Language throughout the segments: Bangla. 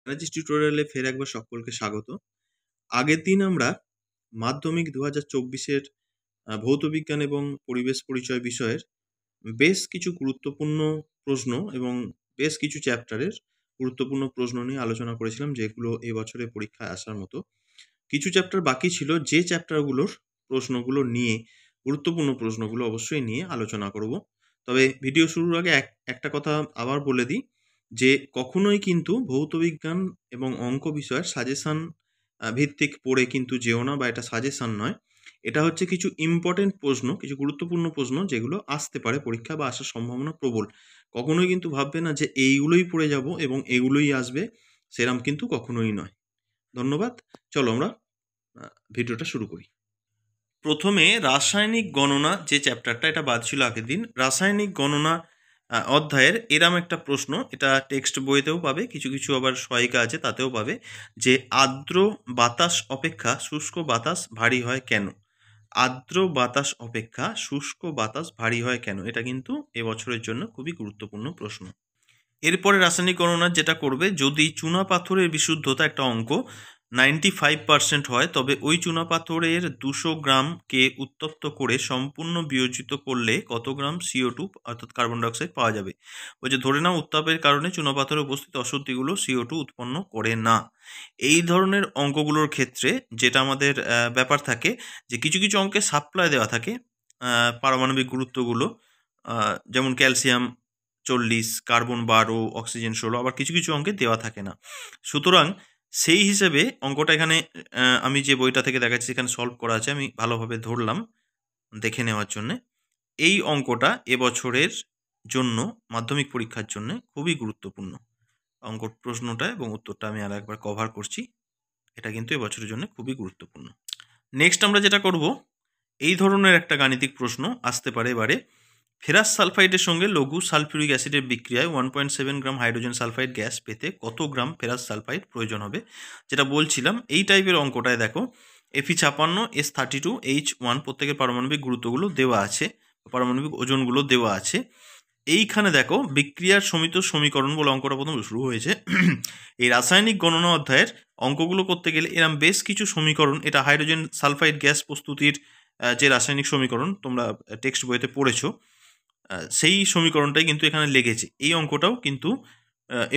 এনার্জি টিউটোরিয়ালে ফের একবার সকলকে স্বাগত। আগের দিন আমরা মাধ্যমিক 2024-এর ভৌত বিজ্ঞান এবং পরিবেশ পরিচয় বিষয়ের বেশ কিছু গুরুত্বপূর্ণ প্রশ্ন এবং বেশ কিছু চ্যাপ্টারের গুরুত্বপূর্ণ প্রশ্ন নিয়ে আলোচনা করেছিলাম, যেগুলো এবছরে পরীক্ষায় আসার মতো। কিছু চ্যাপ্টার বাকি ছিল, যে চ্যাপ্টারগুলোর প্রশ্নগুলো নিয়ে গুরুত্বপূর্ণ প্রশ্নগুলো অবশ্যই নিয়ে আলোচনা করব। তবে ভিডিও শুরুর আগে একটা কথা আবার বলে দিই, যে কখনোই কিন্তু ভৌত বিজ্ঞান এবং অঙ্ক বিষয়ের সাজেশন ভিত্তিক পড়ে কিন্তু যেও না, বা এটা সাজেশন নয়। এটা হচ্ছে কিছু ইম্পর্টেন্ট প্রশ্ন, কিছু গুরুত্বপূর্ণ প্রশ্ন যেগুলো আসতে পারে পরীক্ষা বা আসার সম্ভাবনা প্রবল। কখনোই কিন্তু ভাববে না যে এইগুলোই পড়ে যাব এবং এগুলোই আসবে, সেরাম কিন্তু কখনোই নয়। ধন্যবাদ। চলো আমরা ভিডিওটা শুরু করি। প্রথমে রাসায়নিক গণনা যে চ্যাপ্টারটা, এটা বাদ ছিল আগের দিন। রাসায়নিক গণনা অধ্যায়ের এরম একটা প্রশ্ন, এটা টেক্সট বইতেও পাবে, কিছু কিছু আবার সহায়িকা আছে তাতেও পাবে, যে আর্দ্র বাতাস অপেক্ষা শুষ্ক বাতাস ভারী হয় কেন? আর্দ্র বাতাস অপেক্ষা শুষ্ক বাতাস ভারী হয় কেন? এটা কিন্তু এবছরের জন্য খুবই গুরুত্বপূর্ণ প্রশ্ন। এরপরে রাসায়নিক গণনা যেটা করবে, যদি চুনা পাথরের বিশুদ্ধতা, একটা অঙ্ক, 95% হয়, তবে ওই চুনা পাথরের 200 গ্রামকে উত্তপ্ত করে সম্পূর্ণ বিয়োজিত করলে কত গ্রাম CO2 অর্থাৎ কার্বন ডাইঅক্সাইড পাওয়া যাবে? ওই যে ধরে নাও উত্তাপের কারণে চুনা পাথরে উপস্থিত অশুদ্ধিগুলো CO2 উৎপন্ন করে না। এই ধরনের অঙ্কগুলোর ক্ষেত্রে যেটা আমাদের ব্যাপার থাকে, যে কিছু কিছু অঙ্কে সাপ্লাই দেওয়া থাকে পারমাণবিক গুরুত্বগুলো, যেমন ক্যালসিয়াম 40, কার্বন 12, অক্সিজেন 16, আবার কিছু কিছু অঙ্কে দেওয়া থাকে না। সুতরাং সেই হিসেবে অঙ্কটা এখানে আমি যে বইটা থেকে দেখাচ্ছি এখানে সলভ করা আছে, আমি ভালোভাবে ধরলাম দেখে নেওয়ার জন্যে। এই অঙ্কটা এবছরের জন্য মাধ্যমিক পরীক্ষার জন্য খুবই গুরুত্বপূর্ণ। অঙ্ক প্রশ্নটা এবং উত্তরটা আমি আর একবার কভার করছি। এটা কিন্তু এবছরের জন্য খুবই গুরুত্বপূর্ণ। নেক্সট আমরা যেটা করব, এই ধরনের একটা গাণিতিক প্রশ্ন আসতে পারে এবারে। ফেরাস সালফাইডের সঙ্গে লঘু সালফিউরিক অ্যাসিডের বিক্রিয়ায় 1.7 গ্রাম হাইড্রোজেন সালফাইড গ্যাস পেতে কত গ্রাম ফেরাস সালফাইড প্রয়োজন হবে? যেটা বলছিলাম, এই টাইপের অঙ্কটায় দেখো Fe56, S32, H1 প্রত্যেকের পারমাণবিক গুরুত্বগুলো দেওয়া আছে, পারমাণবিক ওজনগুলো দেওয়া আছে। এইখানে দেখো বিক্রিয়ার সমিত সমীকরণ বলে অঙ্কটা প্রথম শুরু হয়েছে। এই রাসায়নিক গণনা অধ্যায়ের অঙ্কগুলো করতে গেলে এরম বেশ কিছু সমীকরণ, এটা হাইড্রোজেন সালফাইড গ্যাস প্রস্তুতির যে রাসায়নিক সমীকরণ তোমরা টেক্সট বইতে পড়েছো, সেই সমীকরণটাই কিন্তু এখানে লেগেছে। এই অঙ্কটাও কিন্তু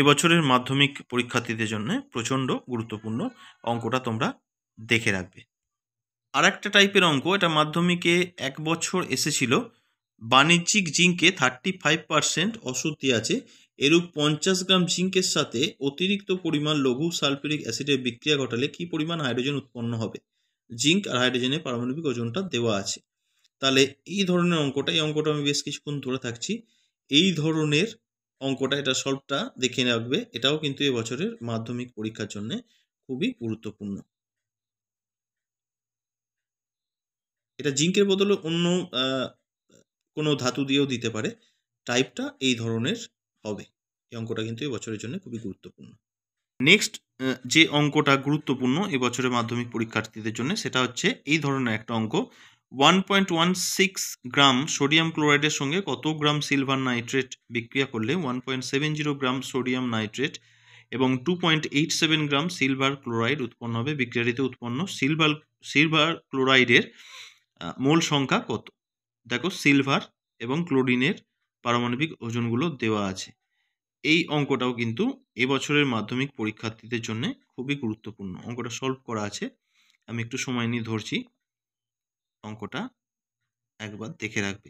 এবছরের মাধ্যমিক পরীক্ষার্থীদের জন্য প্রচণ্ড গুরুত্বপূর্ণ। অঙ্কটা তোমরা দেখে রাখবে। আর একটা টাইপের অঙ্ক, এটা মাধ্যমিকে এক বছর এসেছিল। বাণিজ্যিক জিঙ্কে 35% অশুদ্ধি আছে, এরূপ 50 গ্রাম জিঙ্কের সাথে অতিরিক্ত পরিমাণ লঘু সালফিউরিক অ্যাসিডের বিক্রিয়া ঘটালে কি পরিমাণ হাইড্রোজেন উৎপন্ন হবে? জিঙ্ক আর হাইড্রোজেনের পারমাণবিক ওজনটা দেওয়া আছে। তাহলে এই ধরনের অঙ্কটা, এই অঙ্কটা আমি বেশ কিছুক্ষণ ধরে থাকছি। এই ধরনের অঙ্কটা, এটা সলভটা দেখে রাখবে। এটাও কিন্তু এবছরের মাধ্যমিক পরীক্ষার জন্য খুবই গুরুত্বপূর্ণ। এটা জিঙ্কের বদলে অন্য কোনো ধাতু দিয়েও দিতে পারে। টাইপটা এই ধরনের হবে। এই অঙ্কটা কিন্তু এবছরের জন্য খুবই গুরুত্বপূর্ণ। নেক্সট যে অঙ্কটা গুরুত্বপূর্ণ এবছরের মাধ্যমিক পরীক্ষার্থীদের জন্য, সেটা হচ্ছে এই ধরনের একটা অঙ্ক। 1.16 গ্রাম সোডিয়াম ক্লোরাইডের সঙ্গে কত গ্রাম সিলভার নাইট্রেট বিক্রিয়া করলে 1.70 গ্রাম সোডিয়াম নাইট্রেট এবং 2.87 গ্রাম সিলভার ক্লোরাইড উৎপন্ন হবে? বিক্রিয়াটিতে উৎপন্ন সিলভার ক্লোরাইডের মোল সংখ্যা কত? দেখো সিলভার এবং ক্লোরিনের পারমাণবিক ওজনগুলো দেওয়া আছে। এই অঙ্কটাও কিন্তু এবছরের মাধ্যমিক পরীক্ষার্থীদের জন্য খুবই গুরুত্বপূর্ণ। অঙ্কটা সলভ করা আছে, আমি একটু সময় নিয়ে ধরছি, অঙ্কটা একবার দেখে রাখবে।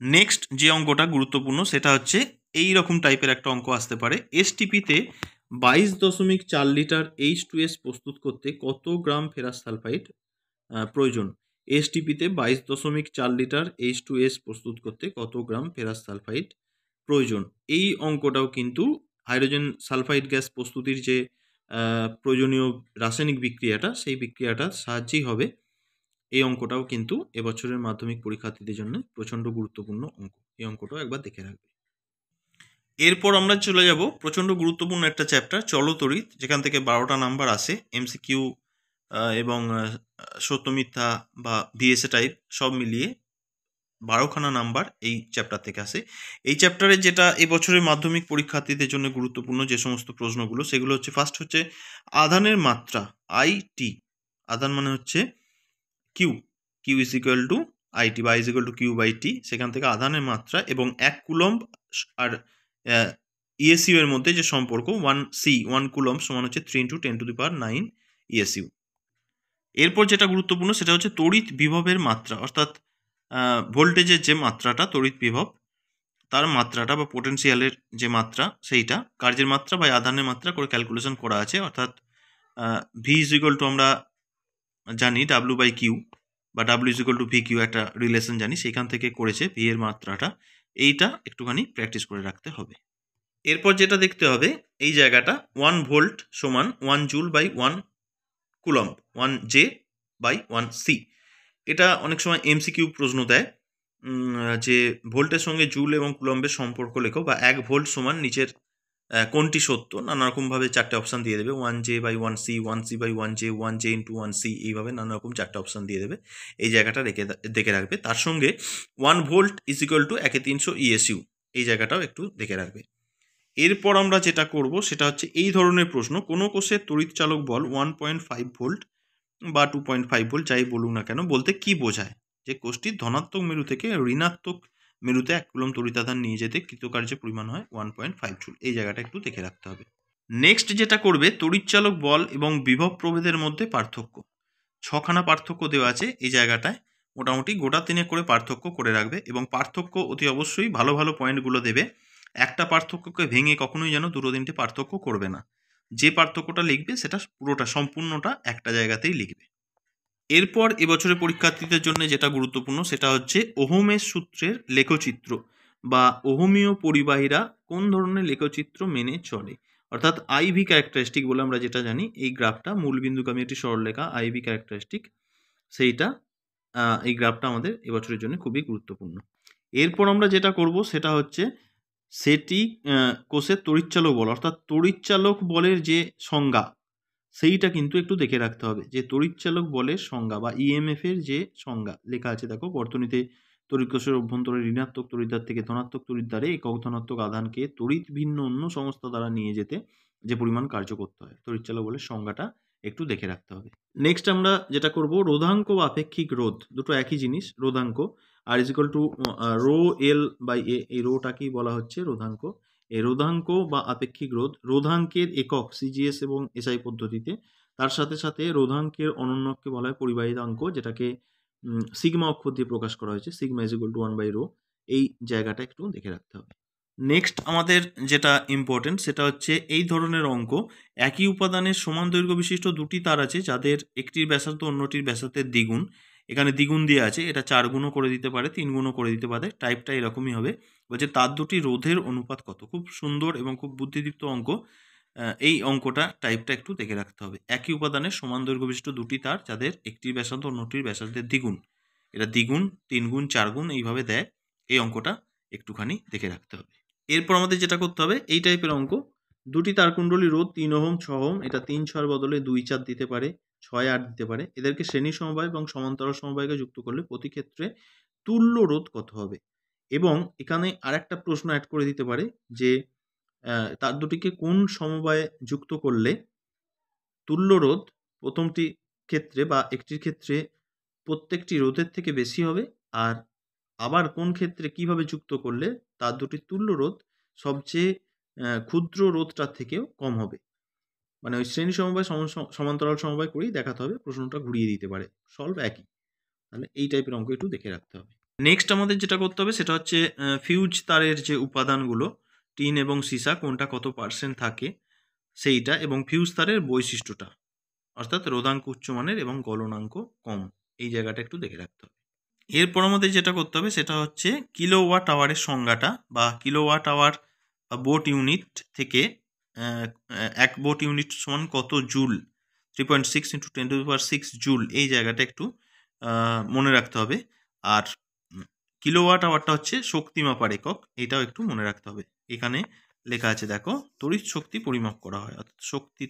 নেক্সট যে অঙ্কটা গুরুত্বপূর্ণ সেটা হচ্ছে এই রকম টাইপের একটা অঙ্ক আসতে পারে। এসটিপিতে 22.4 লিটার H2S প্রস্তুত করতে কত গ্রাম ফেরাস সালফাইড প্রয়োজন? এসটিপিতে 22.4 লিটার H2S প্রস্তুত করতে কত গ্রাম ফেরাস সালফাইড প্রয়োজন? এই অঙ্কটাও কিন্তু হাইড্রোজেন সালফাইড গ্যাস প্রস্তুতির যে প্রয়োজনীয় রাসায়নিক বিক্রিয়াটা, সেই বিক্রিয়াটার সাহায্যেই হবে। এই অঙ্কটাও কিন্তু এবছরের মাধ্যমিক পরীক্ষার্থীদের জন্য প্রচণ্ড গুরুত্বপূর্ণ অঙ্ক। এই অঙ্কটাও একবার দেখে রাখবে। এরপর আমরা চলে যাব প্রচণ্ড গুরুত্বপূর্ণ একটা চ্যাপ্টার, চলতড়িৎ, যেখান থেকে 12টা নাম্বার আসে, MCQ এবং সত্য মিথ্যা বা VSA টাইপ সব মিলিয়ে 12খানা নাম্বার এই চ্যাপ্টার থেকে আসে। এই চ্যাপ্টারে যেটা এই বছরের মাধ্যমিক পরীক্ষার্থীদের জন্য গুরুত্বপূর্ণ যে সমস্ত প্রশ্নগুলো, সেগুলো হচ্ছে ফার্স্ট হচ্ছে আধানের মাত্রা, আইটি। আধান মানে হচ্ছে Q, Q is equal to IT বা is equal to Q by T. সেখান থেকে আধানের মাত্রা এবং 1 কুলম্ব আর ইএসইউ এর মধ্যে যে সম্পর্ক 1 কুলম্ব সমান হচ্ছে 3 × 10⁹ ইএসইউ। এরপর যেটা গুরুত্বপূর্ণ সেটা হচ্ছে তড়িৎ বিভবের মাত্রা, অর্থাৎ ভোল্টেজের যে মাত্রাটা, তড়িৎ বিভব তার মাত্রাটা বা পোটেনশিয়ালের যে মাত্রা, সেইটা কার্যের মাত্রা বা আধানের মাত্রা করে ক্যালকুলেশন করা আছে। অর্থাৎ ভি ইজ ইকুয়াল টু আমরা জানি ডাব্লিউ বাই কিউ বা W is equal to V Q, একটা রিলেশন জানি, সেখান থেকে করেছে ভি এর মাত্রাটা। এইটা একটুখানি প্র্যাকটিস করে রাখতে হবে। এরপর যেটা দেখতে হবে, এই জায়গাটা 1 ভোল্ট সমান 1 joule by 1 coulomb, 1 J by 1 C. এটা অনেক সময় এমসিকিউ প্রশ্ন দেয় যে ভোল্টের সঙ্গে জুল এবং কুলম্বের সম্পর্ক লেখো, বা 1 ভোল্ট সমান নিচের কোনটি সত্য, নানা রকমভাবে 4টে অপশান দিয়ে দেবে, 1 J by 1 C, 1 C by 1 J, 1 J into 1 C, এইভাবে নানা রকম 4টে অপশান দিয়ে দেবে। এই জায়গাটা দেখে রাখবে। তার সঙ্গে 1 volt is equal two 1/300 ESU, এই জায়গাটাও একটু দেখে রাখবে। এরপর আমরা যেটা করব সেটা হচ্ছে এই ধরনের প্রশ্ন, কোনো কোষের তড়িৎচালক বল 1.5 ভোল্ট বা 2.5 ভোল্ট যাই বলুক না কেন, বলতে কি বোঝায়? যে কোষটি ধনাত্মক মেরু থেকে ঋণাত্মক মেরুতে 1 কুলম্ব তড়িতাধান নিয়ে যেতে কৃতকার্যের পরিমাণ হয় 1.5 জুল। এই জায়গাটা একটু দেখে রাখতে হবে। নেক্সট যেটা করবে, তড়িৎচালক বল এবং বিভব প্রভেদের মধ্যে পার্থক্য। 6খানা পার্থক্য দেওয়া আছে এই জায়গাটায়, মোটামুটি গোটা 3 করে পার্থক্য করে রাখবে, এবং পার্থক্য অতি অবশ্যই ভালো ভালো পয়েন্টগুলো দেবে। একটা পার্থক্যকে ভেঙে কখনোই যেন 2-3টে পার্থক্য করবে না। যে পার্থক্যটা লিখবে সেটা পুরোটা সম্পূর্ণটা একটা জায়গাতেই লিখবে। এরপর এবছরের পরীক্ষার্থীদের জন্য যেটা গুরুত্বপূর্ণ সেটা হচ্ছে ওহমের সূত্রের লেখচিত্র, বা ওহমীয় পরিবাহীরা কোন ধরনের লেখচিত্র মেনে চলে। অর্থাৎ আইভি ক্যারেক্টারিস্টিক বলে আমরা যেটা জানি, এই গ্রাফটা মূলবিন্দুগামী একটি সরলরেখা আইভি ক্যারেক্টারিস্টিক, সেইটা এই গ্রাফটা আমাদের এবছরের জন্য খুবই গুরুত্বপূর্ণ। এরপর আমরা যেটা করব সেটা হচ্ছে সেটি কোষের তড়িৎচালক বল, অর্থাৎ তড়িৎচালক বলের যে সংজ্ঞা, সেইটা কিন্তু একটু দেখে রাখতে হবে। যে তড়িৎচালক বলের সংজ্ঞা বা ইএমএফ এর যে সংজ্ঞা লেখা আছে, দেখো বর্তনীতে তড়িৎ কোষের অভ্যন্তরে ঋণাত্মক তড়িৎদ্বার থেকে ধনাত্মক তড়িৎদ্বারে একক ধনাত্মক আধানকে তড়িৎ ভিন্ন অন্য সংস্থা দ্বারা নিয়ে যেতে যে পরিমাণ কার্য করতে হয়, তড়িৎচালক বলের সংজ্ঞাটা একটু দেখে রাখতে হবে। নেক্সট আমরা যেটা করব, রোধাঙ্ক বা আপেক্ষিক রোধ, দুটো একই জিনিস। রোধাঙ্ক আর is equal to rho L by A, এই রোটাকেই বলা হচ্ছে রোধাঙ্ক। এই রোধাঙ্ক বা আপেক্ষিক রোধ, রোধাঙ্কের একক সিজিএস এবং এসআই পদ্ধতিতে, তার সাথে সাথে রোধাঙ্কের অনন্যকে বলা হয় পরিবাহিতাঙ্ক, যেটাকে সিগমা অক্ষর দিয়ে প্রকাশ করা হয়েছে, সিগমা ইজ ইকুয়াল টু 1/ρ। এই জায়গাটা একটু দেখে রাখতে হবে। নেক্সট আমাদের যেটা ইম্পর্টেন্ট সেটা হচ্ছে এই ধরনের অঙ্ক, একই উপাদানের সমান দৈর্ঘ্য বিশিষ্ট দুটি তার আছে যাদের একটির ব্যাসার্ধ অন্যটির ব্যাসার্ধের দ্বিগুণ। এখানে দ্বিগুণ দিয়ে আছে, এটা 4 গুণও করে দিতে পারে, 3 গুণও করে দিতে পারে, টাইপটা এরকমই হবে। বলছে তার দুটি রোধের অনুপাত কত। খুব সুন্দর এবং খুব বুদ্ধিদীপ্ত অঙ্ক। এই অঙ্কটা টাইপটা একটু দেখে রাখতে হবে। একই উপাদানের সমান দৈর্ঘ্য বিশিষ্ট দুটি তার যাদের একটির ব্যাসার্ধ অন্যটির ব্যাসার্ধের দ্বিগুণ, এটা দ্বিগুণ, 3 গুণ, 4 গুণ এইভাবে দেয়। এই অঙ্কটা একটুখানি দেখে রাখতে হবে। এরপর আমাদের যেটা করতে হবে, এই টাইপের অঙ্ক, দুটি তারকুণ্ডলী রোধ 3 ওহম 6 ওহম, এটা 3-6 বদলে 2-4 দিতে পারে, 6-8 দিতে পারে। এদেরকে শ্রেণী সমবায় এবং সমান্তরাল সমবায়কে যুক্ত করলে প্রতি ক্ষেত্রে তুল্য রোধ কত হবে। এবং এখানে আরেকটা প্রশ্ন অ্যাড করে দিতে পারে যে তার দুটিকে কোন সমবায়ে যুক্ত করলে তুল্য রোধ প্রথমটি ক্ষেত্রে বা একটির ক্ষেত্রে প্রত্যেকটি রোধের থেকে বেশি হবে, আর আবার কোন ক্ষেত্রে কিভাবে যুক্ত করলে তার দুটি তুল্য রোধ সবচেয়ে ক্ষুদ্র রোধটার থেকেও কম হবে। মানে ওই শ্রেণী সমবায় সমান্তরাল সমবায় করেই দেখাতে হবে, প্রশ্নটা ঘুরিয়ে দিতে পারে, সলভ একই। তাহলে এই টাইপের অঙ্ক একটু দেখে রাখতে হবে। নেক্সট আমাদের যেটা করতে হবে সেটা হচ্ছে ফিউজ তারের যে উপাদানগুলো, টিন এবং সীসা কোনটা কত পার্সেন্ট থাকে সেইটা, এবং ফিউজ তারের বৈশিষ্ট্যটা, অর্থাৎ রোধাঙ্ক উচ্চমানের এবং গলনাঙ্ক কম, এই জায়গাটা একটু দেখে রাখতে হবে। এরপর আমাদের যেটা করতে হবে সেটা হচ্ছে কিলোওয়াট আওয়ারের সংজ্ঞাটা, বা কিলোওয়াট আওয়ার বা বোট ইউনিট থেকে 1 বোট ইউনিট সমান কত জুল, 3.6 × 10⁶ জুল, এই জায়গাটা একটু মনে রাখতে হবে। আর কিলোওয়াট আওয়ারটা হচ্ছে শক্তি মাপার একক, এটাও একটু মনে রাখতে হবে। এখানে লেখা আছে দেখো, তড়িৎ শক্তি পরিমাপ করা হয়, অর্থাৎ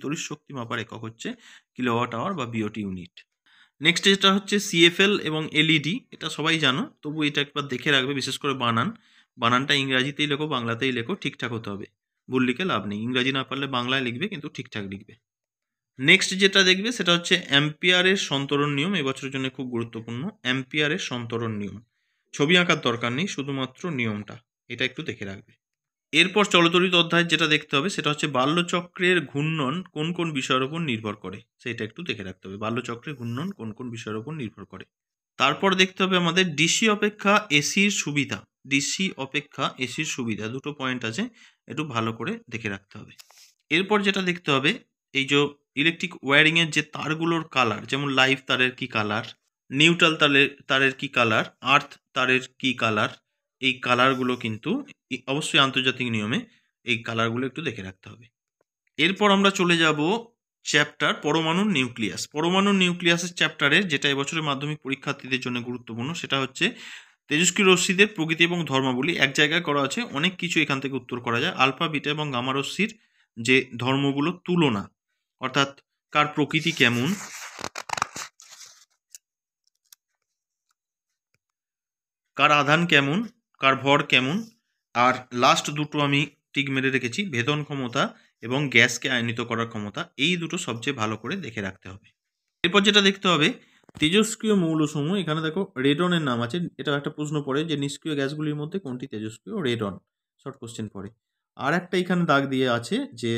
তড়িৎ শক্তি মাপার একক হচ্ছে কিলোওয়াট আওয়ার বা বিওটি ইউনিট। নেক্সট যেটা হচ্ছে সিএফএল এবং এলইডি, এটা সবাই জানো, তবু এটা একবার দেখে রাখবে, বিশেষ করে বানানটা ইংরাজিতেই লেখো বাংলাতেই লেখো, ঠিকঠাক হতে হবে, ভুল লিখে লাভ নেই, ইংরাজি না পারলে বাংলায় লিখবে কিন্তু ঠিকঠাক লিখবে। নেক্সট যেটা দেখবে সেটা হচ্ছে অ্যাম্পিয়ারের সন্তরণ নিয়ম, এবছরের জন্য খুব গুরুত্বপূর্ণ। অ্যাম্পিয়ারের সন্তরণ নিয়ম, ছবি আঁকার দরকার নেই, শুধুমাত্র নিয়মটা, এটা একটু দেখে রাখবে। এরপর চলতরিত অধ্যায় যেটা দেখতে হবে সেটা হচ্ছে বাল্যচক্রের ঘূর্ণন কোন কোন বিষয়ের উপর নির্ভর করে, সেটা একটু দেখে রাখতে হবে, বাল্যচক্রের ঘূর্ণন কোন কোন বিষয়ের উপর নির্ভর করে। তারপর দেখতে হবে আমাদের ডিসি অপেক্ষা এসির সুবিধা, ডিসি অপেক্ষা এসির সুবিধা, দুটো পয়েন্ট আছে, একটু ভালো করে দেখে রাখতে হবে। এরপর যেটা দেখতে হবে, এই যে ইলেকট্রিক ওয়্যারিংয়ের যে তারগুলোর কালার, যেমন লাইভ তারের কি কালার, নিউট্রাল তারের কি কালার, আর্থ তারের কি কালার, এই কালারগুলো কিন্তু অবশ্যই আন্তর্জাতিক নিয়মে এই কালারগুলো একটু দেখে রাখতে হবে। এরপর আমরা চলে যাব চ্যাপ্টার পরমাণুর নিউক্লিয়াস। পরমাণুর নিউক্লিয়াসের চ্যাপ্টারের যেটা এবছরের মাধ্যমিক পরীক্ষার্থীদের জন্য গুরুত্বপূর্ণ, সেটা হচ্ছে তেজস্ক্রিয় রশ্মিদের প্রকৃতি এবং ধর্মাবলী। এক জায়গায় করা আছে, অনেক কিছু এখান থেকে উত্তর করা যায়। আলফা, বিটা এবং গামা রশ্মির যে ধর্মগুলো তুলনা, অর্থাৎ কার প্রকৃতি কেমন, কার আধান কেমন, কার ভর কেমন, আর লাস্ট দুটো আমি টিক মেরে রেখেছি, ভেদন ক্ষমতা এবং গ্যাসকে আয়নিত করার ক্ষমতা, এই দুটো সবচেয়ে ভালো করে দেখে রাখতে হবে। এরপর যেটা দেখতে হবে তেজস্ক্রিয় মৌলসমূহ, এখানে দেখো রেডনের নাম আছে, এটা একটা প্রশ্ন পড়ে যে নিষ্ক্রিয় গ্যাসগুলির মধ্যে কোনটি তেজস্ক্রিয়, রেডন, শর্ট কোশ্চেন পড়ে। আর একটা এখানে দাগ দিয়ে আছে যে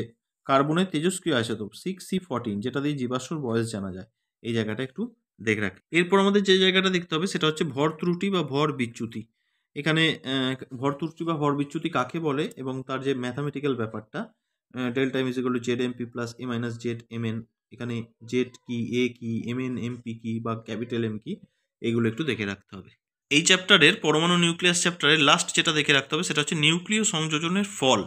কার্বনের তেজস্ক্রিয় আইসোটোপ 6C14, যেটা দিয়ে জীবাশ্মর বয়স জানা যায়, এই জায়গাটা একটু দেখে রাখ। এরপর আমাদের যে জায়গাটা দেখতে হবে সেটা হচ্ছে ভর ত্রুটি বা ভর বিচ্যুতি। এখানে ভর ত্রুটি বা ভর বিচ্যুতি কাকে বলে এবং তার যে ম্যাথামেটিক্যাল ব্যাপারটা, delta M is equal to Z MP plus A minus Z MN, এখানে জেড কি, এ কি, এমএন এমপি কি বা ক্যাপিটাল এম কি, এগুলো একটু দেখে রাখতে হবে। এই চ্যাপ্টারের পরমাণু নিউক্লিয়াস চ্যাপ্টারের লাস্ট যেটা দেখে রাখতে হবে সেটা হচ্ছে নিউক্লিয় সংযোজনের ফল,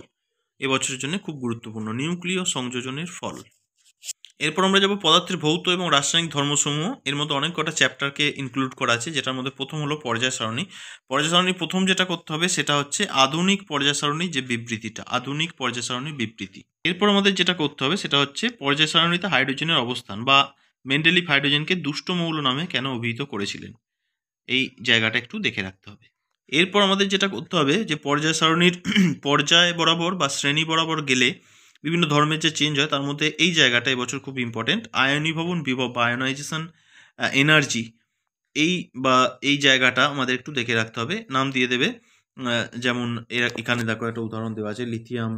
এবছরের জন্য খুব গুরুত্বপূর্ণ, নিউক্লিয় সংযোজনের ফল। এরপর আমরা যাব পদার্থের ভৌত এবং রাসায়নিক ধর্মসমূহ, এর মধ্যে অনেক কটা চ্যাপ্টারকে ইনক্লুড করা আছে, যেটার মধ্যে প্রথম হলো পর্যায় সারণী। পর্যায় সারণী প্রথম যেটা করতে হবে সেটা হচ্ছে আধুনিক পর্যায় সারণী, যে বিবৃতিটা, আধুনিক পর্যায় সারণীর বিবৃতি। এরপর আমাদের যেটা করতে হবে সেটা হচ্ছে পর্যায় সারণীতে হাইড্রোজেনের অবস্থান, বা মেন্ডেলিভ হাইড্রোজেনকে দুষ্ট মৌল নামে কেন অভিহিত করেছিলেন, এই জায়গাটা একটু দেখে রাখতে হবে। এরপর আমাদের যেটা করতে হবে যে পর্যায় সারণীর পর্যায় বরাবর বা শ্রেণী বরাবর গেলে বিভিন্ন ধর্মের যে চেঞ্জ হয়, তার মধ্যে এই জায়গাটা এবছর খুব ইম্পর্টেন্ট, আয়নীভবন বিভব বা আয়নাইজেশন এনার্জি, এই জায়গাটা আমাদের একটু দেখে রাখতে হবে, নাম দিয়ে দেবে। যেমন এখানে দেখো একটা উদাহরণ দেওয়া আছে, lithium,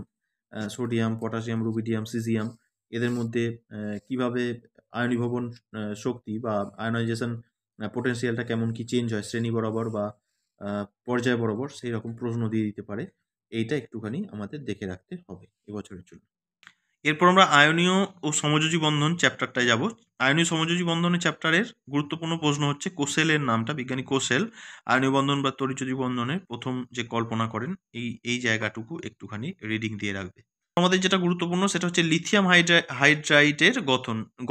sodium, potassium, rubidium, caesium, এদের মধ্যে কিভাবে আয়নীভবন শক্তি বা আয়নাইজেশন পোটেনশিয়ালটা কেমন কি চেঞ্জ হয় শ্রেণী বরাবর বা পর্যায় বরাবর, সেই রকম প্রশ্ন দিয়ে দিতে পারে, এইটা একটুখানি আমাদের দেখে রাখতে হবে এবছরের জন্য। এরপর আমরা আয়নীয় ও সমযোজী বন্ধন চ্যাপ্টারটায় যাব। আয়নীয় সমযোজী বন্ধনের চ্যাপ্টারের গুরুত্বপূর্ণ প্রশ্ন হচ্ছে কোসেলের নামটা, বিজ্ঞানী কোসেল আয়নীয় বন্ধন বা তড়িৎযোজী বন্ধনের প্রথম যে কল্পনা করেন, এই জায়গাটুকু একটুখানি রিডিং দিয়ে রাখবে। আমাদের যেটা গুরুত্বপূর্ণ সেটা হচ্ছে লিথিয়াম হাইড্রাইটের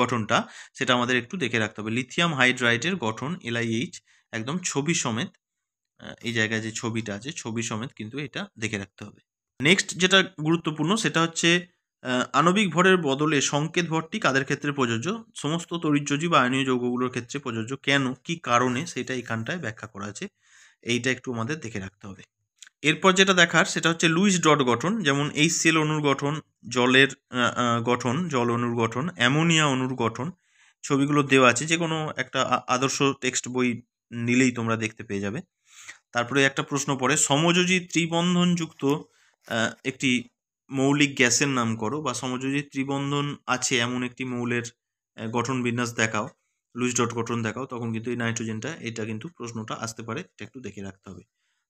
গঠনটা, সেটা আমাদের একটু দেখে রাখতে হবে। লিথিয়াম হাইড্রাইটের গঠন LiH একদম ছবি সমেত, এই জায়গায় যে ছবিটা আছে ছবি সমেত কিন্তু এটা দেখে রাখতে হবে। নেক্সট যেটা গুরুত্বপূর্ণ সেটা হচ্ছে আণবিক ভরের বদলে সংকেত ভরটি কাদের ক্ষেত্রে প্রযোজ্য, সমস্ত তড়িৎযোজী বা আয়নীয় যৌগগুলোর ক্ষেত্রে প্রযোজ্য, কেন কি কারণে সেটা এখানটায় ব্যাখ্যা করা আছে, এইটা একটু আমাদের দেখে রাখতে হবে। এরপর যেটা দেখার সেটা হচ্ছে লুইস ডট গঠন, যেমন HCl অণুর গঠন, জলের গঠন, জল অণুর গঠন, অ্যামোনিয়া অণুর গঠন, ছবিগুলো দেওয়া আছে, যে কোনো একটা আদর্শ টেক্সট বই নিলেই তোমরা দেখতে পেয়ে যাবে। তারপরে একটা প্রশ্ন পড়ে সমযোজী ত্রিবন্ধনযুক্ত একটি মৌলিক গ্যাসের নাম করো, বা সমযোজী ত্রিবন্ধন আছে এমন একটি মৌলের গঠন বিন্যাস দেখাও, লুইস ডট গঠন দেখাও, তখন কিন্তু এই নাইট্রোজেনটা, এটা কিন্তু প্রশ্নটা আসতে পারে, এটা একটু দেখে রাখতে হবে।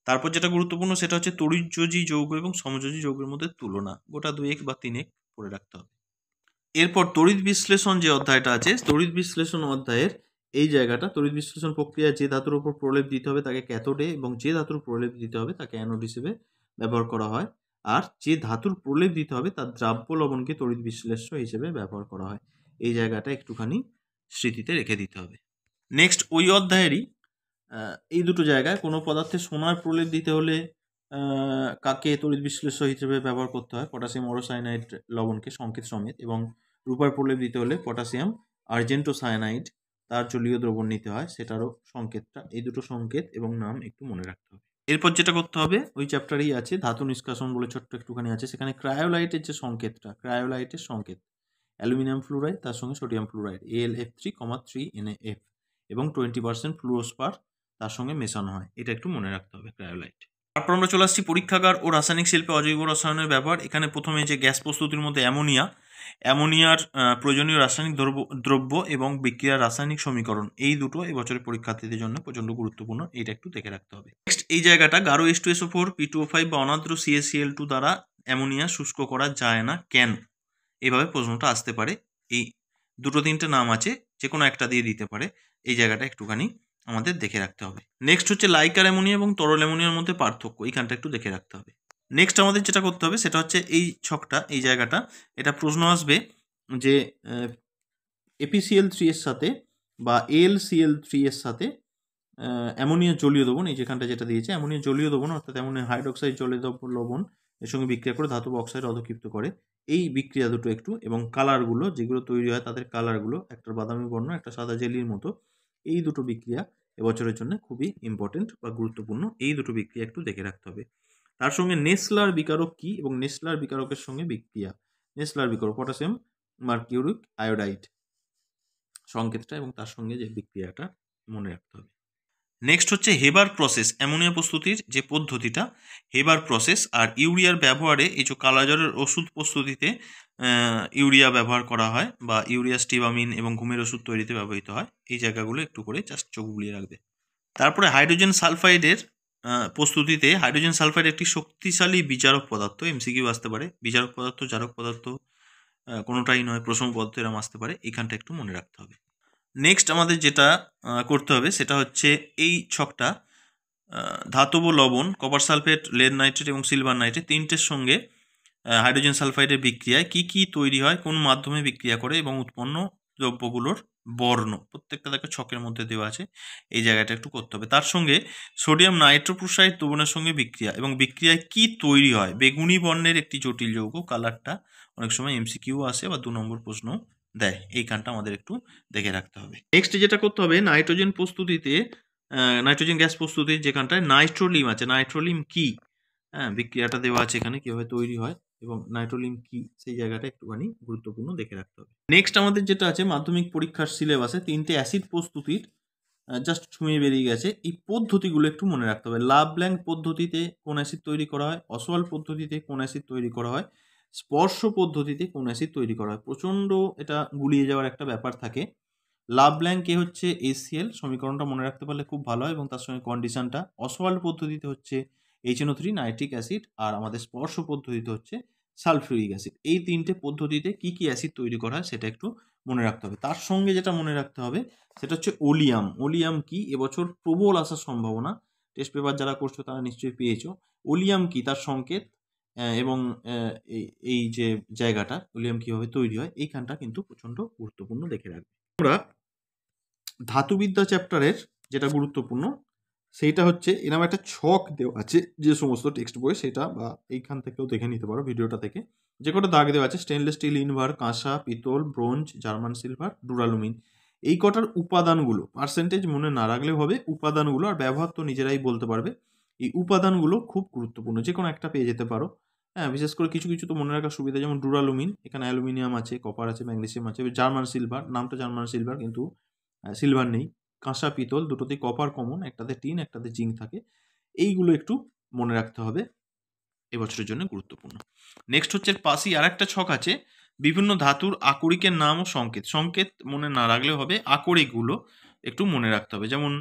তারপর যেটা গুরুত্বপূর্ণ সেটা হচ্ছে তড়িৎযোজী যৌগ এবং সমযোজী যৌগের মধ্যে তুলনা, গোটা 2 বা 3 পড়ে রাখতে হবে। এরপর তড়িৎ বিশ্লেষণ যে অধ্যায়টা আছে, তড়িৎ বিশ্লেষণ অধ্যায়ের এই জায়গাটা, তড়িৎ বিশ্লেষণ প্রক্রিয়ায় যে ধাতুর উপর প্রলেপ দিতে হবে তাকে ক্যাথোডে এবং যে ধাতুর প্রলেপ দিতে হবে তাকে অ্যানোড হিসেবে ব্যবহার করা হয়, আর যে ধাতুর প্রলেপ দিতে হবে তার দ্রাব্য লবণকে তড়িৎ বিশ্লেষ্য হিসেবে ব্যবহার করা হয়, এই জায়গাটা একটুখানি স্মৃতিতে রেখে দিতে হবে। নেক্সট ওই অধ্যায়েরই এই দুটো জায়গায় কোনো পদার্থে সোনার প্রলেপ দিতে হলে কাকে তড়িৎ বিশ্লেষ্য হিসেবে ব্যবহার করতে হয়, পটাশিয়াম অরোসায়ানাইড লবণকে সংকেত সমেত, এবং রূপার প্রলেপ দিতে হলে পটাশিয়াম আর্জেন্টোসায়ানাইড, তার জলীয় দ্রবণ নিতে হয়, সেটারও সংকেতটা, এই দুটো সংকেত এবং নাম একটু মনে রাখতে হবে। এরপর যেটা করতে হবে, ওই চ্যাপ্টারেই আছে ধাতু নিষ্কাশন বলে ছোট্ট একটুখানি আছে, সেখানে ক্রায়োলাইটের যে সংকেতটা, ক্রায়োলাইটের সংকেত অ্যালুমিনিয়াম ফ্লুরাইড তার সঙ্গে সোডিয়াম ফ্লুরাইড AlF3,3NaF এবং 20% ফ্লুরোস্পার তার সঙ্গে মেশানো হয়, এটা একটু মনে রাখতে হবে ক্রায়োলাইট। তারপর আমরা চলে আসছি পরীক্ষাগার ও রাসায়নিক শিল্পে অজৈব রসায়নের ব্যবহার। এখানে প্রথমে যে গ্যাস প্রস্তুতির মধ্যে অ্যামোনিয়ার প্রয়োজনীয় রাসায়নিক দ্রব্য এবং বিক্রিয়ার রাসায়নিক সমীকরণ, এই দুটো এবছরের পরীক্ষার্থীদের জন্য প্রচণ্ড গুরুত্বপূর্ণ, এইটা একটু দেখে রাখতে হবে। নেক্সট এই জায়গাটা গাঢ় H2SO4 P2O5 বা অনার্দ্র CaCl2 দ্বারা অ্যামোনিয়া শুষ্ক করা যায় না কেন, এইভাবে প্রশ্নটা আসতে পারে। এই দুটো তিনটে নাম আছে, যে কোনো একটা দিয়ে দিতে পারে, এই জায়গাটা একটুখানি আমাদের দেখে রাখতে হবে। নেক্সট হচ্ছে লাইকার অ্যামোনিয়া এবং তরল অ্যামোনিয়ার মধ্যে পার্থক্য, এইখানটা একটু দেখে রাখতে হবে। নেক্সট আমাদের যেটা করতে হবে সেটা হচ্ছে এই ছকটা, এই জায়গাটা, এটা প্রশ্ন আসবে যে ApCl3 এর সাথে বা AlCl3 এর সাথে অ্যামোনিয়া জলীয় দ্রবণ, এই যেখানটা যেটা দিয়েছে অ্যামোনিয়া জলীয় দ্রবণ অর্থাৎ অ্যামোনিয়া হাইড্রোক্সাইড জলীয় লবণ এর সঙ্গে বিক্রিয়া করে ধাতব অক্সাইড অধক্ষিপ্ত করে, এই বিক্রিয়া দুটো একটু, এবং কালারগুলো যেগুলো তৈরি হয় তাদের কালারগুলো, একটা বাদামি বর্ণ একটা সাদা জেলির মতো, এই দুটো বিক্রিয়া এবছরের জন্য খুবই ইম্পর্টেন্ট বা গুরুত্বপূর্ণ, এই দুটো বিক্রিয়া একটু দেখে রাখতে হবে। তার সঙ্গে নেসলার বিকারক কি এবং নেসলার বিকারকের সঙ্গে বিক্রিয়া, নেসলার বিকারক পটাশিয়াম মার্কিউরিক আয়োডাইড সংকেতটা এবং তার সঙ্গে যে বিক্রিয়াটা মনে রাখতে হবে। নেক্সট হচ্ছে হেবার প্রসেস, অ্যামোনিয়া প্রস্তুতির যে পদ্ধতিটা হেবার প্রসেস, আর ইউরিয়ার ব্যবহারে, এই যে কালাজ্বরের ওষুধ প্রস্তুতিতে ইউরিয়া ব্যবহার করা হয় বা ইউরিয়া স্টিবামিন এবং ঘুমের ওষুধ তৈরিতে ব্যবহৃত হয়, এই জায়গাগুলো একটু করে জাস্ট চোখ বুলিয়ে রাখবে। তারপরে হাইড্রোজেন সালফাইডের প্রস্তুতিতে, হাইড্রোজেন সালফাইড একটি শক্তিশালী বিজারক পদার্থ, এমসিকিউ আসতে পারে, বিজারক পদার্থ জারক পদার্থ কোনোটাই নয়, প্রসম পদার্থ এরম আসতে পারে, এইখানটা একটু মনে রাখতে হবে। নেক্সট আমাদের যেটা করতে হবে সেটা হচ্ছে এই ছকটা, ধাতব লবণ কপার সালফেট, লেড নাইট্রেট এবং সিলভার নাইট্রেট তিনটের সঙ্গে হাইড্রোজেন সালফাইডের বিক্রিয়ায় কি কি তৈরি হয়, কোন মাধ্যমে বিক্রিয়া করে এবং উৎপন্ন দ্রব্যগুলোর বর্ণ, প্রত্যেকটা দেখো ছকের মধ্যে দেওয়া আছে, এই জায়গাটা একটু করতে হবে। তার সঙ্গে সোডিয়াম নাইট্রোপ্রোসাইড দ্রবণের সঙ্গে বিক্রিয়া এবং বিক্রিয়ায় কি তৈরি হয়, বেগুনি বর্ণের একটি জটিল যৌগ, কালারটা অনেক সময় এমসিকিউ আসে বা 2 নম্বর প্রশ্ন দেয়, এইখানটা আমাদের একটু দেখে রাখতে হবে। নেক্সট যেটা করতে হবে, নাইট্রোজেন প্রস্তুতিতে, নাইট্রোজেন গ্যাস প্রস্তুতির যেখানটায় নাইট্রোলিম আছে, নাইট্রোলিম কি, হ্যাঁ বিক্রিয়াটা দেওয়া আছে এখানে কীভাবে তৈরি হয় এবং নাইট্রোলিম কি, সেই জায়গাটা একটুখানি গুরুত্বপূর্ণ দেখে রাখতে হবে। নেক্সট আমাদের যেটা আছে মাধ্যমিক পরীক্ষার সিলেবাসে 3টে অ্যাসিড প্রস্তুতির জাস্ট ছুঁয়ে বেরিয়ে গেছে, এই পদ্ধতিগুলো একটু মনে রাখতে হবে। লাভ-ল্যাং পদ্ধতিতে কোন অ্যাসিড তৈরি করা হয়, অসওয়াল পদ্ধতিতে কোন অ্যাসিড তৈরি করা হয়, স্পর্শ পদ্ধতিতে কোন অ্যাসিড তৈরি করা হয়, প্রচণ্ড এটা গুলিয়ে যাওয়ার একটা ব্যাপার থাকে। লাভ-ল্যাং কে হচ্ছে HCl, সমীকরণটা মনে রাখতে পারলে খুব ভালো হয় এবং তার সঙ্গে কন্ডিশনটা। অসওয়াল্ড পদ্ধতিতে হচ্ছে HNO3 নাইট্রিক অ্যাসিড, আর আমাদের স্পর্শ পদ্ধতিতে হচ্ছে সালফিউরিক অ্যাসিড। এই 3টে পদ্ধতিতে কি কি অ্যাসিড তৈরি করা হয় সেটা একটু মনে রাখতে হবে। তার সঙ্গে যেটা মনে রাখতে হবে সেটা হচ্ছে ওলিয়াম। ওলিয়াম কি, এবছর প্রবল আসার সম্ভাবনা, টেস্ট পেপার যারা করছো তারা নিশ্চয়ই পেয়েছো। ওলিয়াম কি তার সংকেত এবং এই যে জায়গাটা ওলিয়াম কীভাবে তৈরি হয়, এইখানটা কিন্তু প্রচণ্ড গুরুত্বপূর্ণ দেখে রাখবে। আমরা ধাতুবিদ্যা চ্যাপ্টারের যেটা গুরুত্বপূর্ণ সেইটা হচ্ছে এরকম একটা ছক দেওয়া আছে যে সমস্ত টেক্সট বই, সেটা বা এইখান থেকেও দেখে নিতে পারো ভিডিওটা থেকে, যে কটা দাগ দেওয়া আছে স্টেনলেস স্টিল, ইনভার, কাঁসা, পিতল, ব্রোঞ্জ, জার্মান সিলভার, ডুরালুমিন, এই কটার উপাদানগুলো পার্সেন্টেজ মনে না রাখলেও হবে, উপাদানগুলো আর ব্যবহার তো নিজেরাই বলতে পারবে। এই উপাদানগুলো খুব গুরুত্বপূর্ণ, যে কোনো একটা পেয়ে যেতে পারো। হ্যাঁ, বিশেষ করে কিছু কিছু তো মনে রাখার সুবিধা, যেমন ডুরালুমিন, এখানে অ্যালুমিনিয়াম আছে, কপার আছে, ম্যাগনেসিয়াম আছে। জার্মান সিলভার, নামটা জার্মান সিলভার কিন্তু সিলভার নেই। কাঁসা, পিতল দুটোতেই কপার কমন, একটাতে টিন একটাতে জিঙ্ক থাকে, এইগুলো একটু মনে রাখতে হবে, এবছরের জন্য গুরুত্বপূর্ণ। নেক্সট হচ্ছে পাশেই আর একটা ছক আছে, বিভিন্ন ধাতুর আকরিকের নাম ও সংকেত। সংকেত মনে না রাখলেও হবে, আকরিকগুলো একটু মনে রাখতে হবে। যেমন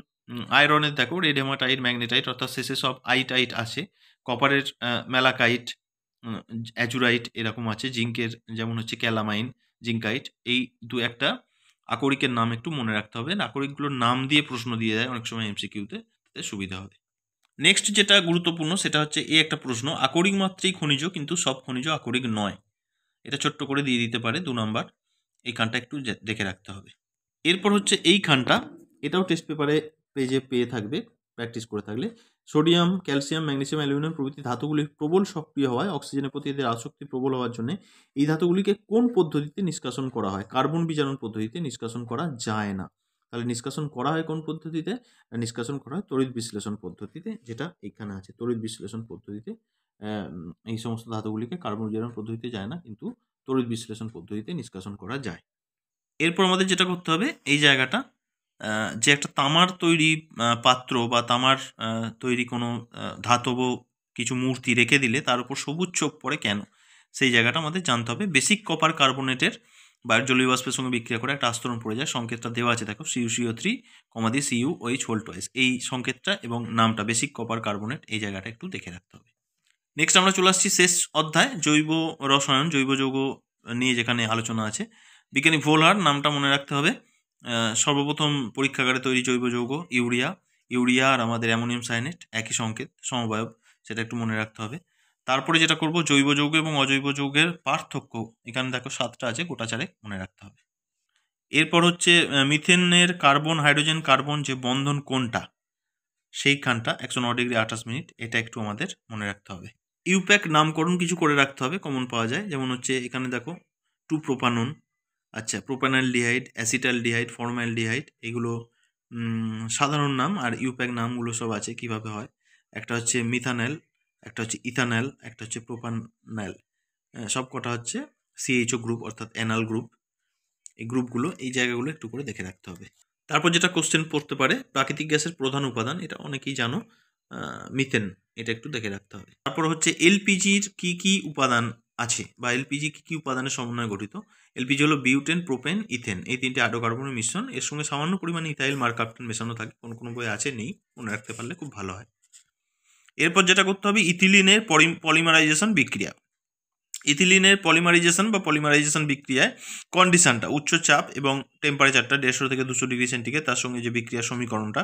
আয়রনের দেখো রেড হেমাটাইট, ম্যাগনেটাইট অর্থাৎ শেষে সব আইটাইট আছে, কপারের ম্যালাকাইট, অ্যাজুরাইট এরকম আছে, জিঙ্কের যেমন হচ্ছে ক্যালামাইন, জিঙ্কাইট, এই দু একটা আকরিকের নাম একটু মনে রাখতে হবে। আকরিকগুলোর নাম দিয়ে প্রশ্ন দিয়ে দেয় অনেক সময় এমসিকিউতে, তাতে সুবিধা হবে। নেক্সট যেটা গুরুত্বপূর্ণ সেটা হচ্ছে এই একটা প্রশ্ন, আকরিক মাত্রেই খনিজ কিন্তু সব খনিজ আকরিক নয়, এটা ছোট্ট করে দিয়ে দিতে পারে 2 নাম্বার, এই খানটা একটু দেখে রাখতে হবে। এরপর হচ্ছে এই খানটা, এটাও টেস্ট পেপারে পেজে পেয়ে থাকবে প্র্যাকটিস করে থাকলে, সোডিয়াম, ক্যালসিয়াম, ম্যাগনেসিয়াম, অ্যালুমিনিয়াম প্রভৃতি ধাতুগুলির প্রবল সক্রিয় হওয়ায় অক্সিজেনের প্রতি এদের আসক্তি প্রবল হওয়ার জন্য এই ধাতুগুলিকে কোন পদ্ধতিতে নিষ্কাশন করা হয়? কার্বন বিজারণ পদ্ধতিতে নিষ্কাশন করা যায় না। তাহলে নিষ্কাশন করা হয় কোন পদ্ধতিতে? নিষ্কাশন করা হয় তড়িৎ বিশ্লেষণ পদ্ধতিতে, যেটা এখানে আছে। তড়িৎ বিশ্লেষণ পদ্ধতিতে এই সমস্ত ধাতুগুলিকে কার্বন উৎজারণ পদ্ধতিতে যায় না, কিন্তু তড়িৎ বিশ্লেষণ পদ্ধতিতে নিষ্কাশন করা যায়। এরপর আমাদের যেটা করতে হবে, এই জায়গাটা যে একটা তামার তৈরি পাত্র বা তামার তৈরি কোনো ধাতব কিছু মূর্তি রেখে দিলে তার উপর সবুজ ছোপ পড়ে কেন, সেই জায়গাটা আমাদের জানতে হবে। বেসিক কপার কার্বনেটের বায়ুর জলীয় বাষ্পের সঙ্গে বিক্রিয়া করে একটা আস্তরণ পড়ে যায়, সংকেতটা দেওয়া আছে দেখো, CuCO3, দিয়ে CuOH হোল টয়েস, এই সংকেতটা এবং নামটা বেসিক কপার কার্বনেট, এই জায়গাটা একটু দেখে রাখতে হবে। নেক্সট আমরা চলে আসছি শেষ অধ্যায়, জৈব রসায়ন, জৈব যৌগ নিয়ে যেখানে আলোচনা আছে। বিজ্ঞানী ভোলহার নামটা মনে রাখতে হবে। সর্বপ্রথম পরীক্ষাগারে তৈরি জৈব যৌগ ইউরিয়া আর আমাদের অ্যামোনিয়াম সায়ানেট একই সংকেত, সমবায়ব, সেটা একটু মনে রাখতে হবে। তারপরে যেটা করব, জৈব যৌগ এবং অজৈব যৌগের পার্থক্য, এখানে দেখো 7টা আছে, গোটা 4 মনে রাখতে হবে। এরপর হচ্ছে মিথেনের কার্বন হাইড্রোজেন কার্বন যে বন্ধন কোনটা, সেইখানটা 109°28', এটা একটু আমাদের মনে রাখতে হবে। ইউপ্যাক নামকরণ কিছু করে রাখতে হবে, কমন পাওয়া যায়, যেমন হচ্ছে এখানে দেখো 2-প্রোপানন, আচ্ছা, প্রোপানালডিহাইড, অ্যাসিটালডিহাইড, ফর্মালডিহাইড, এগুলো সাধারণ নাম, আর ইউপ্যাক নামগুলো সব আছে কিভাবে হয়। একটা হচ্ছে মিথানেল, একটা হচ্ছে ইথানেল, একটা হচ্ছে প্রোপানাল, সব কটা হচ্ছে CHO গ্রুপ অর্থাৎ অ্যানাল গ্রুপ। এই গ্রুপগুলো, এই জায়গাগুলো একটু করে দেখে রাখতে হবে। তারপর যেটা কোশ্চেন পড়তে পারে, প্রাকৃতিক গ্যাসের প্রধান উপাদান, এটা অনেকেই জানো, মিথেন, এটা একটু দেখে রাখতে হবে। তারপর হচ্ছে এলপিজির কি কি উপাদান আছে, বা এলপিজি কি কি উপাদানের সমন্বয়ে গঠিত। এলপিজি হলো বিউটেন, প্রোপেন, ইথেন, এই 3টে হাইড্রোকার্বনের মিশ্রণ, এর সঙ্গে সামান্য পরিমাণে ইথাইল মারকাপ্টেন মেশানো থাকে, কোনো কোনো বই আছে, নেই, মনে রাখতে পারলে খুব ভালো হয়। এরপর যেটা করতে হবে, ইথিলিনের পলিমারাইজেশন বিক্রিয়া। ইথিলিনের পলিমারাইজেশন বা পলিমারাইজেশন বিক্রিয়ায় কন্ডিশনটা, উচ্চ চাপ এবং টেম্পারেচারটা 150 থেকে 200 ডিগ্রি সেন্টিগ্রেড, তার সঙ্গে যে বিক্রিয়ার সমীকরণটা,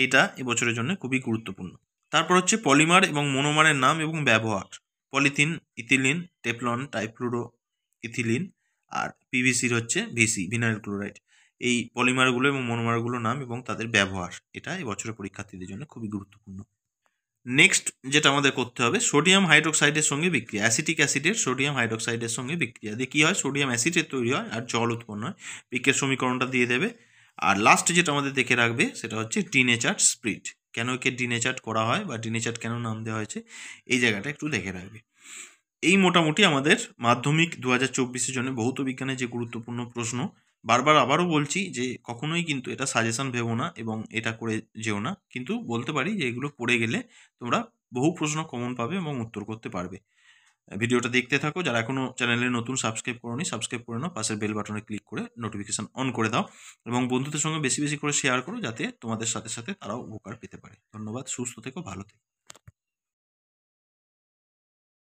এইটা এবছরের জন্য খুবই গুরুত্বপূর্ণ। তারপর হচ্ছে পলিমার এবং মনোমারের নাম এবং ব্যবহার। পলিথিন, ইথিলিন, টেফলন, টাইফ্লুরো ইথিলিন, আর পিভিসির হচ্ছে ভিসি, ভিনাইল ক্লোরাইড। এই পলিমারগুলো এবং মনোমারগুলোর নাম এবং তাদের ব্যবহার, এটা এবছরের পরীক্ষার্থীদের জন্য খুবই গুরুত্বপূর্ণ। নেক্সট যেটা আমাদের করতে হবে, সোডিয়াম হাইড্রোক্সাইডের সঙ্গে বিক্রিয়া, অ্যাসিটিক অ্যাসিডের সোডিয়াম হাইড্রোক্সাইডের সঙ্গে বিক্রিয়া দিয়ে কী হয়, সোডিয়াম অ্যাসিডের তৈরি হয় আর জল উৎপন্ন হয়, বিক্রিয়ার সমীকরণটা দিয়ে দেবে। আর লাস্ট যেটা আমাদের দেখে রাখবে, সেটা হচ্ছে ডিনেচার্ড স্প্রিট, কেন একে ডিনেচার্ড করা হয় বা ডিনেচার্ড কেন নাম দেওয়া হয়েছে, এই জায়গাটা একটু দেখে রাখবে। এই মোটামুটি আমাদের মাধ্যমিক 2024-এর জন্য ভৌত বিজ্ঞানের যে গুরুত্বপূর্ণ প্রশ্ন। বারবার আবারও বলছি যে কখনোই কিন্তু এটা সাজেশন ভেবো না এবং এটা করে যেও না, কিন্তু বলতে পারি যে এগুলো পড়ে গেলে তোমরা বহু প্রশ্ন কমন পাবে এবং উত্তর করতে পারবে। ভিডিওটা দেখতে থাকো, যারা এখনো চ্যানেলে নতুন সাবস্ক্রাইব করোনি, সাবস্ক্রাইব করে নাও, পাশের বেল বাটনে ক্লিক করে নোটিফিকেশন অন করে দাও এবং বন্ধুদের সঙ্গে বেশি বেশি করে শেয়ার করো, যাতে তোমাদের সাথে সাথে তারাও উপকার পেতে পারে। ধন্যবাদ, সুস্থ থেকো, ভালো থেকো।